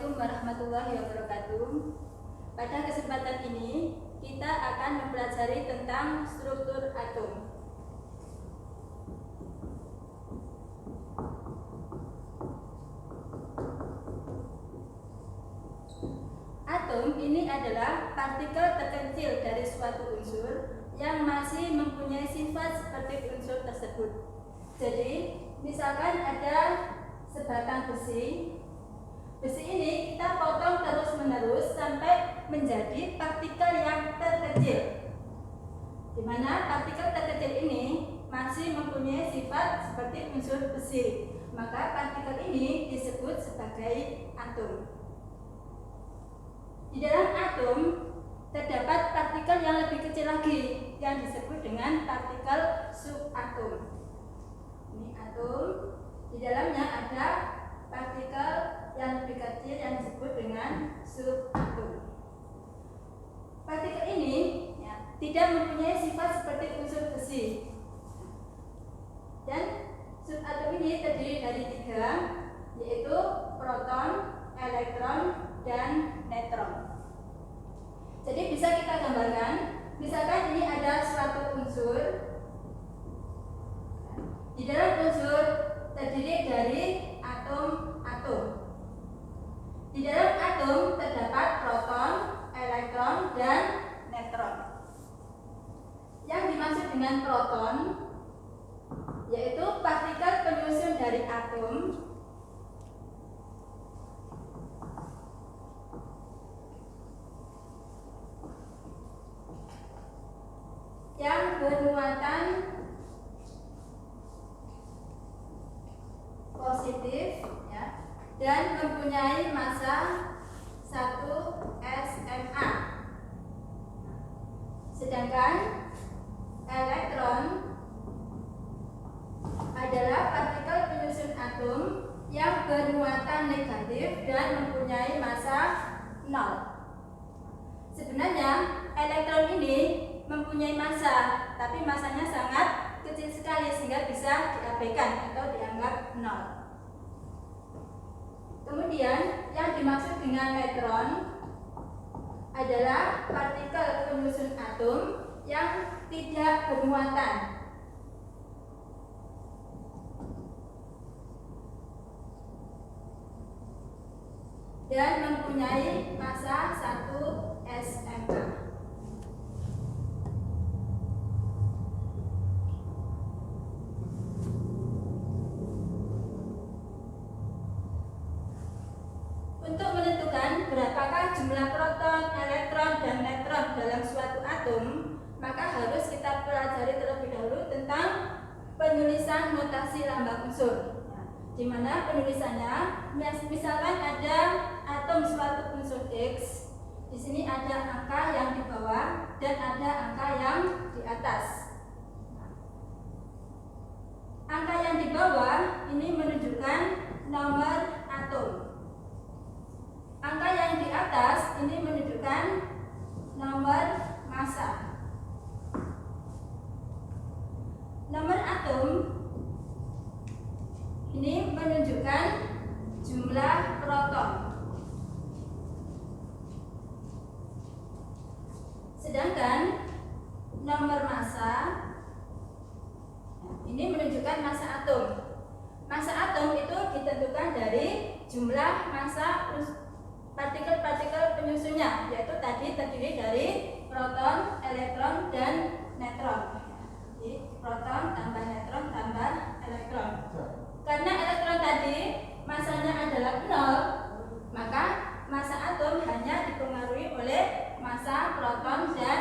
Assalamualaikum warahmatullahi wabarakatuh. Pada kesempatan ini kita akan mempelajari tentang struktur atom. Atom ini adalah partikel terkecil dari suatu unsur yang masih mempunyai sifat seperti unsur tersebut. Jadi, misalkan ada sebatang besi. Besi ini kita potong terus-menerus sampai menjadi partikel yang terkecil, di mana partikel terkecil ini masih mempunyai sifat seperti unsur besi. Maka partikel ini disebut sebagai atom. Di dalam atom terdapat partikel yang lebih kecil lagi yang disebut dengan partikel subatom. Ini atom, di dalamnya ada partikel yang lebih kecil yang disebut dengan subatom. Partikel ini tidak mempunyai sifat seperti unsur besi, dan subatom ini terdiri dari 3, yaitu proton, elektron, dan neutron. Jadi bisa kita gambarkan, misalkan ini ada suatu unsur. Di dalam unsur terdiri dari atom-atom. Di dalam atom terdapat proton, elektron, dan neutron. Yang dimaksud dengan proton yaitu partikel penyusun dari atom yang bermuatan positif dan mempunyai massa 1 SMA. Sedangkan elektron adalah partikel penyusun atom yang bermuatan negatif dan mempunyai massa 0. Sebenarnya elektron ini mempunyai massa, tapi massanya sangat kecil sekali sehingga bisa diabaikan atau dianggap 0. Kemudian yang dimaksud dengan neutron adalah partikel penyusun atom yang tidak bermuatan. Dan mempunyai massa 1 SMA. Untuk menentukan berapakah jumlah proton, elektron, dan neutron dalam suatu atom, maka harus kita pelajari terlebih dahulu tentang penulisan notasi lambang unsur. Di mana penulisannya, misalkan ada atom suatu unsur X, di sini ada angka yang di bawah dan ada angka yang di atas. Angka yang di bawah ini menunjukkan nomor atom. Angka yang di atas ini menunjukkan nomor massa. Nomor atom ini menunjukkan jumlah proton. Sedangkan nomor massa ini menunjukkan massa atom. Massa atom itu ditentukan dari jumlah massa partikel-partikel penyusunnya, yaitu tadi terdiri dari proton, elektron, dan neutron. Jadi proton tambah neutron tambah elektron. Karena elektron tadi massanya adalah 0, maka massa atom hanya dipengaruhi oleh massa proton dan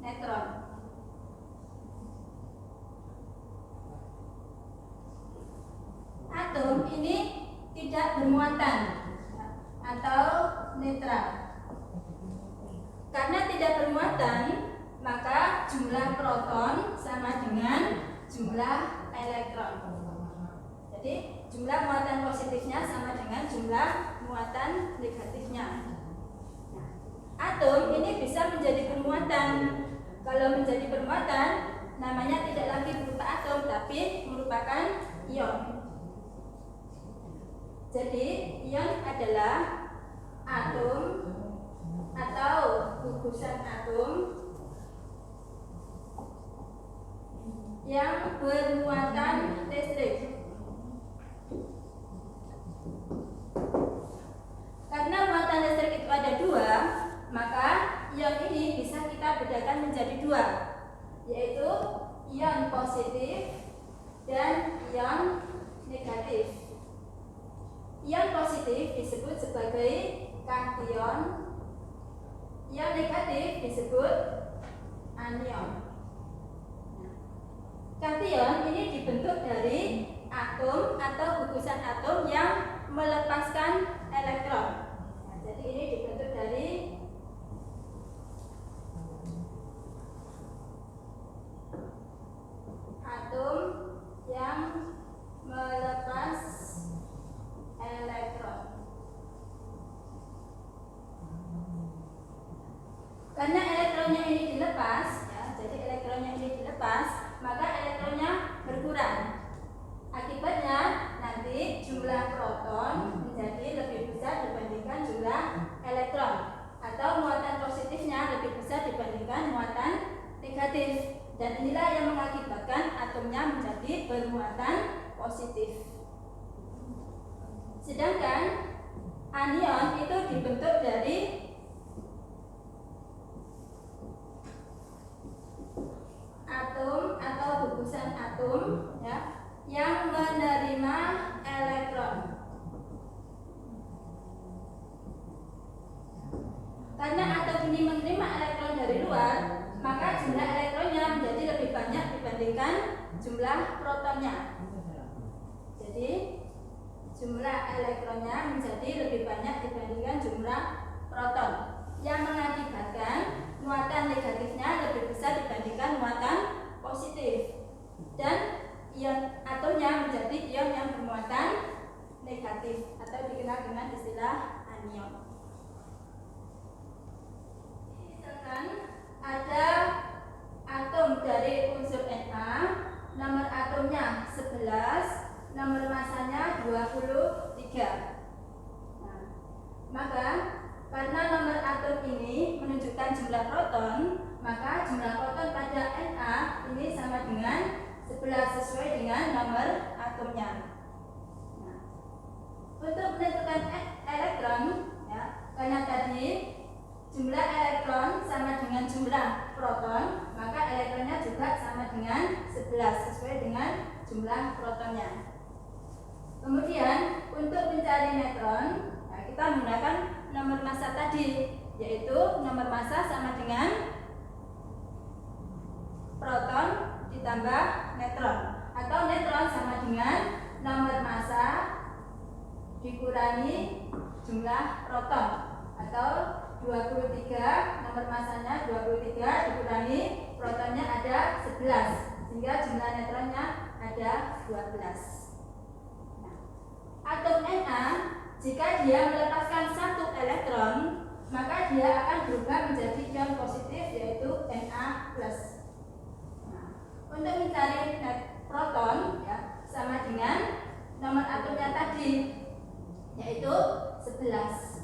neutron. Atom ini tidak bermuatan atau netral. Karena tidak bermuatan, maka jumlah proton sama dengan jumlah elektron. Jadi jumlah muatan positifnya sama dengan jumlah muatan negatifnya. Atom ini bisa menjadi bermuatan. Kalau menjadi bermuatan, namanya tidak lagi berupa atom, tapi merupakan ion. Jadi ion adalah atom atau gugusan atom yang bermuatan listrik. Karena muatan listrik itu ada dua, maka ion ini bisa kita bedakan menjadi dua, yaitu ion positif dan ion negatif. Ion positif disebut sebagai kation, ion negatif disebut anion. Kation ini dibentuk dari atom atau gugusan atom yang melepaskan elektron. Jadi ini dibentuk dari atom yang melepas elektron. Karena elektronnya ini dilepas, jadi elektronnya ini dilepas, maka elektronnya berkurang. Akibatnya nanti jumlah proton menjadi lebih besar dibandingkan jumlah elektron, atau muatan positifnya lebih besar dibandingkan muatan negatif. Dan inilah yang mengakibatkan atomnya menjadi bermuatan positif. Sedangkan anion itu dibentuk dari atom atau gugusan atom yang menerima elektron. Karena atom ini menerima elektron dari luar, maka jumlah elektronnya menjadi lebih banyak dibandingkan jumlah protonnya. Jadi jumlah elektronnya menjadi lebih banyak dibandingkan jumlah proton, yang mengakibatkan muatan negatifnya lebih besar dibandingkan muatan positif, dan ion atomnya menjadi ion yang bermuatan negatif atau dikenal dengan istilah anion. Misalkan ada atom dari unsur Na, nomor atomnya 11, nomor masanya 23. Maka karena nomor atom ini menunjukkan jumlah proton, maka jumlah proton pada Na ini sama dengan 11 sesuai dengan nomor atomnya. Untuk menentukan elektron, karena tadi jumlah elektron sama dengan jumlah proton, maka elektronnya juga sama dengan 11 sesuai dengan jumlah protonnya. Kemudian untuk mencari neutron, kita menggunakan nomor massa tadi, yaitu nomor massa sama dengan proton ditambah neutron, atau neutron sama dengan nomor massa dikurangi jumlah proton, atau 23, nomor massanya 23 dikurangi protonnya ada 11, sehingga jumlah neutronnya ada 12. Atom Na jika dia melepaskan satu elektron, maka dia akan berubah menjadi ion positif, yaitu Na+. Untuk mencari proton, sama dengan nomor atomnya tadi, yaitu 11.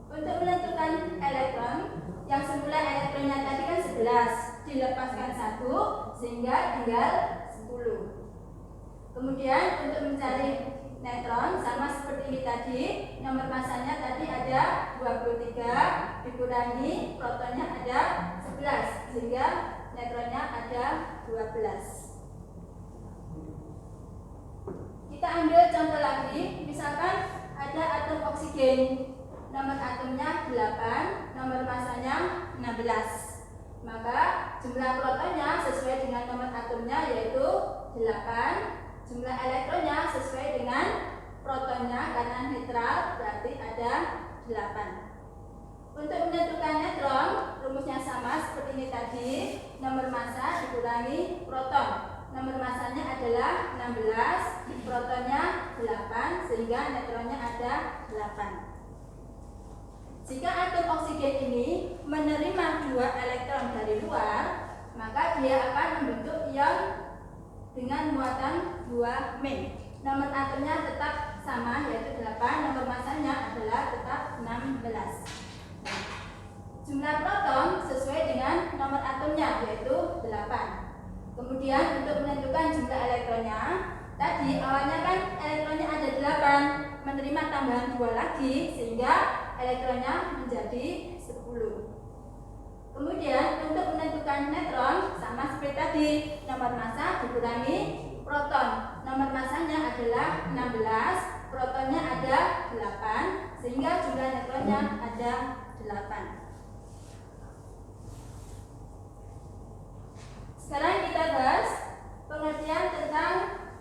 Untuk menentukan elektron, yang semula elektronnya tadi kan 11, dilepaskan 1 sehingga tinggal 10. Kemudian untuk mencari neutron sama seperti ini tadi, nomor massanya tadi ada 23 dikurangi protonnya ada 11, sehingga neutronnya ada 12. Kita ambil contoh lagi, misalkan ada atom oksigen, nomor atomnya 8, nomor massanya 16. Maka jumlah protonnya sesuai dengan nomor atomnya yaitu 8. Jumlah elektronnya sesuai dengan protonnya, karena netral berarti ada 8. Untuk menentukan neutron, rumusnya sama seperti ini tadi, nomor massa dikurangi proton. Nomor massanya adalah 16, protonnya 8, sehingga neutronnya ada 8. Jika atom oksigen ini menerima 2 elektron dari luar, maka dia akan membentuk ion dengan muatan 2 min. nomor atomnya tetap sama yaitu 8, nomor masanya adalah tetap 16. Jumlah proton sesuai dengan nomor atomnya yaitu 8. Kemudian untuk menentukan jumlah elektronnya, tadi awalnya kan elektronnya ada 8, menerima tambahan 2 lagi sehingga elektronnya menjadi 10. Kemudian untuk menentukan neutron sama seperti tadi, nomor massa dikurangi proton. Nomor massanya adalah 16, protonnya ada 8 sehingga jumlah neutronnya ada 8. Sekarang kita bahas pengertian tentang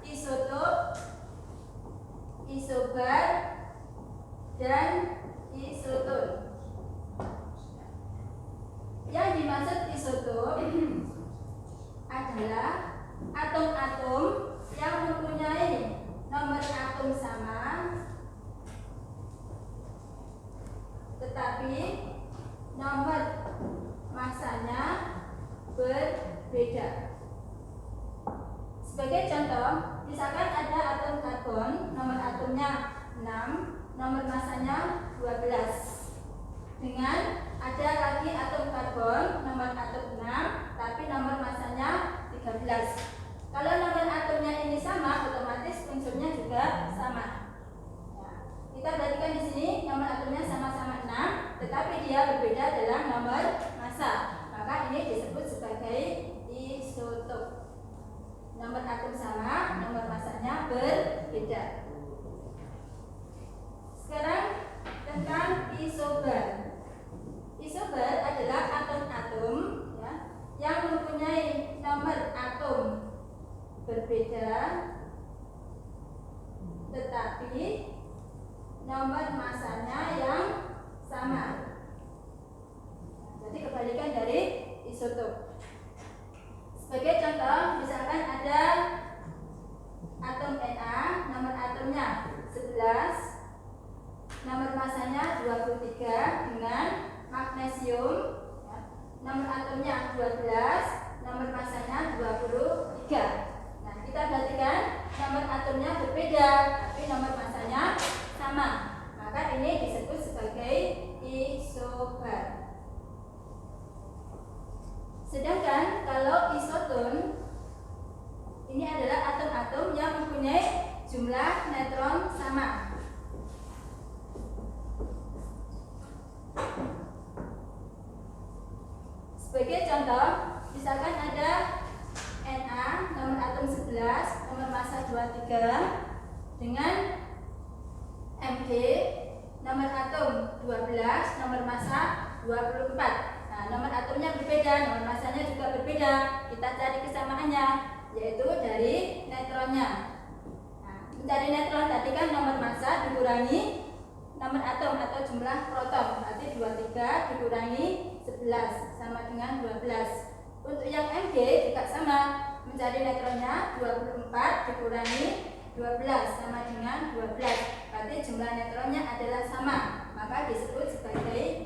isotop, isobar, dan isoton. Yang dimaksud isotop adalah atom-atom yang mempunyai nomor atom sama tetapi nomor massanya berbeda. Sebagai contoh, misalkan ada atom karbon, nomor atomnya 6, nomor massanya 12. Dengan ada lagi atom karbon, nomor atom 6, tapi nomor massanya 13. Kalau nomor atomnya ini sama, otomatis unsurnya juga sama. Nah, kita perhatikan di sini nomor atomnya sama-sama 6, tetapi dia berbeda dalam nomor massa. Maka ini disebut sebagai isotop. Nomor atom sama, nomor massanya berbeda. Sekarang tentang isobar. Isobar adalah atom-atom ya, yang mempunyai nomor atom berbeda tetapi nomor massanya yang sama. Jadi kebalikan dari isotop. Sebagai contoh, misalkan ada atom Na, nomor atomnya 11, nomor massanya 23 dengan magnesium ya, nomor atomnya 12, nomor massanya 23. Nah, kita perhatikan nomor atomnya berbeda tapi nomor massanya sama. Maka ini disebut sebagai isobar. Sedangkan kalau isoton ini adalah atom-atom yang mempunyai jumlah neutron sama. Sebagai contoh, misalkan ada Na, nomor atom 11, nomor massa 23 dengan Mg, nomor atom 12, nomor massa 24. Nah, nomor atomnya berbeda, nomor massanya juga berbeda. Kita cari kesamaannya, yaitu dari neutronnya. Nah, mencari neutron tadi kan nomor massa dikurangi nomor atom atau jumlah proton, berarti 23 dikurangi 11 sama dengan 12. Untuk yang Mg juga sama, mencari neutronnya 24 dikurangi 12 sama dengan 12. Berarti jumlah neutronnya adalah sama, maka disebut sebagai